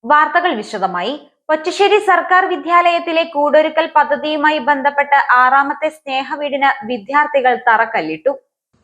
വാർത്തകൾ വിശദമായി. പൊറ്റശ്ശേരി സർക്കാർ വിദ്യാലയത്തിലെ കൂടൊരുക്കൽ പദ്ധതിയുമായി ബന്ധപ്പെട്ട് 6ാമത്തെ സ്നേഹവീടിന് വിദ്യാർത്ഥികൾ തറക്കല്ലിട്ടു.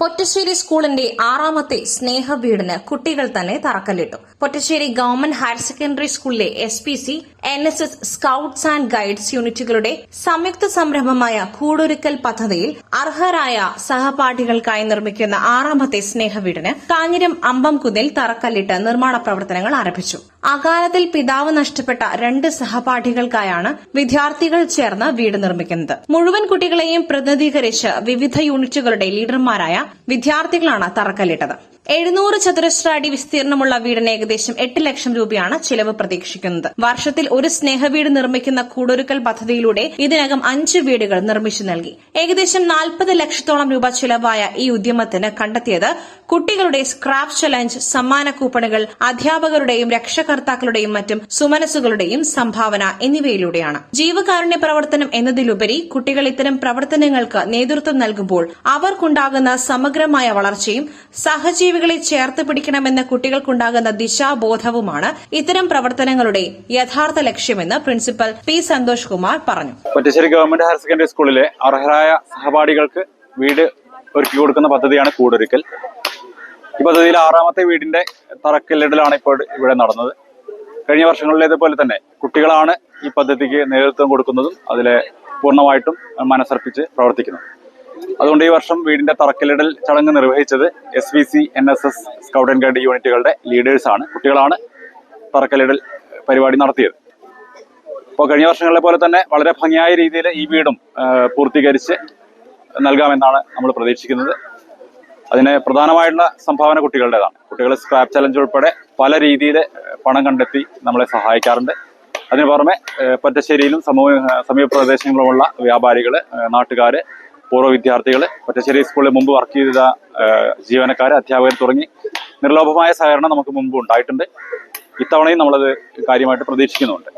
പൊറ്റശ്ശേരി സ്കൂളിന്റെ 6ാമത്തെ സ്നേഹവീടിന് കുട്ടികൾ തന്നെ തറക്കല്ലിട്ടു. പൊറ്റശ്ശേരി ഗവൺമെന്റ് ഹയർ സെക്കൻഡറി സ്കൂളിലെ SPC, NSS, scouts and guides യൂണിറ്റുകളുടെ സംയുക്ത സംരംഭമായ കൂടൊരുക്കൽ പദ്ധതിയിൽ അർഹരായ സഹപാഠികൾക്കായി നിർമ്മിക്കുന്ന 6ാമത്തെ സ്നേഹവീടിന് കാഞ്ഞിരം അമ്പംകുന്നിൽ തറക്കല്ലിട്ട് നിർമ്മാണ പ്രവർത്തനങ്ങൾ ആരംഭിച്ചു. അകാലത്തിൽ പിതാവ് നഷ്ടപ്പെട്ട 2 സഹപാഠികൾക്കായാണ് വിദ്യാർത്ഥികൾ ചേർന്ന് വീട് നിർമ്മിക്കുന്നത്. മുഴുവൻ കുട്ടികളെയും പ്രതിനിധീകരിച്ച് വിവിധ യൂണിറ്റുകളുടെ ലീഡർമാരായ വിദ്യാർത്ഥികളാണ് തറക്കല്ലിട്ടത്. 700 ചതുരശ്ര അടി വിസ്തീർണമുള്ള വീടിന് ഏകദേശം 8 ലക്ഷം രൂപയാണ് ചിലവ് പ്രതീക്ഷിക്കുന്നത്. വർഷത്തിൽ ഒരു സ്നേഹവീട് നിർമ്മിക്കുന്ന കൂടൊരുക്കൽ പദ്ധതിയിലൂടെ ഇതിനകം 5 വീടുകൾ നിർമ്മിച്ചു നൽകി. ഏകദേശം 40 ലക്ഷത്തോളം രൂപ ചിലവായ ഈ ഉദ്യമത്തിന് കണ്ടെത്തിയത് കുട്ടികളുടെ സ്ക്രാപ്പ് ചലഞ്ച്, സമ്മാന കൂപ്പണുകൾ, അധ്യാപകരുടെയും രക്ഷകർത്താക്കളുടെയും മറ്റും സുമനസുകളുടെയും സംഭാവന എന്നിവയിലൂടെയാണ്. ജീവകാരുണ്യ പ്രവർത്തനം എന്നതിലുപരി കുട്ടികൾ ഇത്തരം പ്രവർത്തനങ്ങൾക്ക് നേതൃത്വം നൽകുമ്പോൾ അവർക്കുണ്ടാകുന്ന സമഗ്രമായ വളർച്ചയും സഹജീവികളെ ചേർത്ത് പിടിക്കണമെന്ന കുട്ടികൾക്കുണ്ടാകുന്ന ദിശാബോധവുമാണ് ഇത്തരം പ്രവർത്തനങ്ങളുടെ യഥാർത്ഥ ലക്ഷ്യമെന്ന് പ്രിൻസിപ്പൽ P. സന്തോഷ് കുമാർ പറഞ്ഞു. പൊറ്റശ്ശേരി ഗവൺമെന്റ് ഹയർ സെക്കൻഡറി സ്കൂളിലെ അർഹരായ സഹപാഠികൾക്ക് വീട് ഒരുക്കി കൊടുക്കുന്ന പദ്ധതിയാണ് കൂടൊരുക്കൽ. ഈ പദ്ധതിയിൽ 6ാമത്തെ വീടിന്റെ തറക്കല്ലിടലാണ് ഇപ്പോൾ ഇവിടെ നടന്നത്. കഴിഞ്ഞ വർഷങ്ങളിലേതുപോലെ തന്നെ കുട്ടികളാണ് ഈ പദ്ധതിക്ക് നേതൃത്വം കൊടുക്കുന്നതും അതിലെ പൂർണ്ണമായിട്ടും മനസ്സർപ്പിച്ച് പ്രവർത്തിക്കുന്നത്. അതുകൊണ്ട് ഈ വർഷം വീടിന്റെ തറക്കല്ലിടൽ ചടങ്ങ് നിർവഹിച്ചത് SPC, NSS, scout and guide യൂണിറ്റുകളുടെ ലീഡേഴ്സാണ്. കുട്ടികളാണ് തറക്കല്ലിടൽ പരിപാടി നടത്തിയത്. അപ്പോൾ കഴിഞ്ഞ വർഷങ്ങളിലെ പോലെ തന്നെ വളരെ ഭംഗിയായ രീതിയിൽ ഈ വീടും പൂർത്തീകരിച്ച് നൽകാമെന്നാണ് നമ്മൾ പ്രതീക്ഷിക്കുന്നത്. അതിന് പ്രധാനമായിട്ടുള്ള സംഭാവന കുട്ടികളുടേതാണ്. കുട്ടികൾ സ്ക്രാപ്പ് ചലഞ്ച് ഉൾപ്പെടെ പല രീതിയിൽ പണം കണ്ടെത്തി നമ്മളെ സഹായിക്കാറുണ്ട്. അതിനു പുറമെ പൊറ്റശ്ശേരിയിലും സമീപ പ്രദേശങ്ങളുമുള്ള വ്യാപാരികൾ, നാട്ടുകാർ, പൂർവ്വ വിദ്യാർത്ഥികൾ, പൊറ്റശ്ശേരി സ്കൂളിൽ മുമ്പ് വർക്ക് ചെയ്ത ജീവനക്കാർ, അധ്യാപകർ തുടങ്ങി നിർലോഭമായ സഹകരണം നമുക്ക് മുമ്പ് ഉണ്ടായിട്ടുണ്ട്. ഇത്തവണയും നമ്മളത് കാര്യമായിട്ട് പ്രതീക്ഷിക്കുന്നുണ്ട്.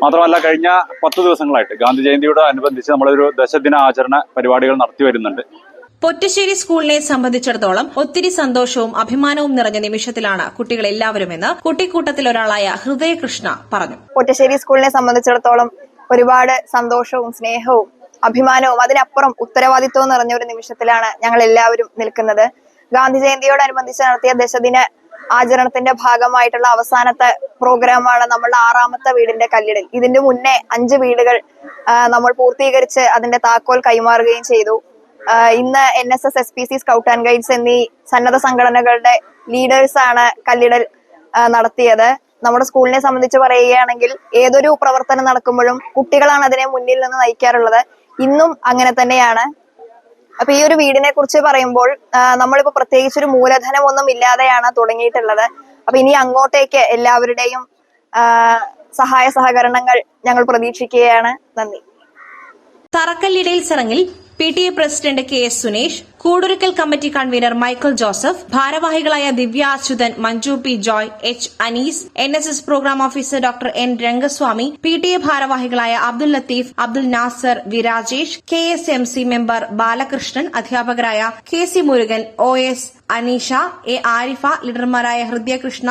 മാത്രമല്ല കഴിഞ്ഞ 10 ദിവസങ്ങളായിട്ട് ഗാന്ധി ജയന്തിയോട് അനുബന്ധിച്ച് നമ്മളൊരു ദശദിന ആചരണ പരിപാടികൾ നടത്തി വരുന്നുണ്ട്. പൊറ്റശ്ശേരി സ്കൂളിനെ സംബന്ധിച്ചിടത്തോളം ഒത്തിരി സന്തോഷവും അഭിമാനവും നിറഞ്ഞ നിമിഷത്തിലാണ് കുട്ടികൾ എല്ലാവരുമെന്ന് കുട്ടിക്കൂട്ടത്തിൽ ഒരാളായ ഹൃദയകൃഷ്ണ പറഞ്ഞു. പൊറ്റശ്ശേരി സ്കൂളിനെ സംബന്ധിച്ചിടത്തോളം ഒരുപാട് സന്തോഷവും സ്നേഹവും അഭിമാനവും അതിനപ്പുറം ഉത്തരവാദിത്വവും നിറഞ്ഞ ഒരു നിമിഷത്തിലാണ് ഞങ്ങൾ എല്ലാവരും നിൽക്കുന്നത്. ഗാന്ധി ജയന്തിയോടനുബന്ധിച്ച് നടത്തിയ ദശദിന ആചരണത്തിന്റെ ഭാഗമായിട്ടുള്ള അവസാനത്തെ പ്രോഗ്രാമാണ് നമ്മളുടെ 6ാമത്തെ വീടിന്റെ കല്ലിടൽ. ഇതിന്റെ മുന്നേ 5 വീടുകൾ നമ്മൾ പൂർത്തീകരിച്ച് അതിന്റെ താക്കോൽ കൈമാറുകയും ചെയ്തു. ഇന്ന് NSS, SPC, scout and guides എന്നീ സന്നദ്ധ സംഘടനകളുടെ ലീഡേഴ്സാണ് കല്ലിടൽ നടത്തിയത്. നമ്മുടെ സ്കൂളിനെ സംബന്ധിച്ച് പറയുകയാണെങ്കിൽ ഏതൊരു പ്രവർത്തനം നടക്കുമ്പോഴും കുട്ടികളാണ് അതിനെ മുന്നിൽ നിന്ന് നയിക്കാറുള്ളത്. ഇന്നും അങ്ങനെ തന്നെയാണ്. അപ്പൊ ഈ ഒരു വീടിനെ കുറിച്ച് പറയുമ്പോൾ നമ്മളിപ്പോ പ്രത്യേകിച്ച് ഒരു മൂലധനം ഒന്നും ഇല്ലാതെയാണ് തുടങ്ങിയിട്ടുള്ളത്. അപ്പൊ ഇനി അങ്ങോട്ടേക്ക് എല്ലാവരുടെയും സഹായ സഹകരണങ്ങൾ ഞങ്ങൾ പ്രതീക്ഷിക്കുകയാണ്. നന്ദി. തറക്കല്ലിടൽ ചടങ്ങിൽ PTA പ്രസിഡന്റ് KS സുനേഷ്, കൂടൊരുക്കൽ കമ്മിറ്റി കൺവീനർ മൈക്കിൾ ജോസഫ്, ഭാരവാഹികളായ Divya Achuthan, Manju P. Joy, H. Anees, NSS programme officer doctor N. Rangaswamy, PTA ഭാരവാഹികളായ അബ്ദുൽ ലത്തീഫ്, അബ്ദുൽ നാസർ, വിരാജേഷ്, KSMC മെമ്പർ ബാലകൃഷ്ണൻ, അധ്യാപകരായ KC Murugan, OS Aneesha, A. Arifa, ലീഡർമാരായ ഹൃദയകൃഷ്ണ,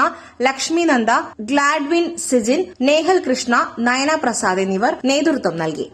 ലക്ഷ്മി നന്ദ, ഗ്ലാഡ്വിൻ സിജിൻ, നേഹൽ കൃഷ്ണ, നയന പ്രസാദ് എന്നിവർ നേതൃത്വം നൽകി.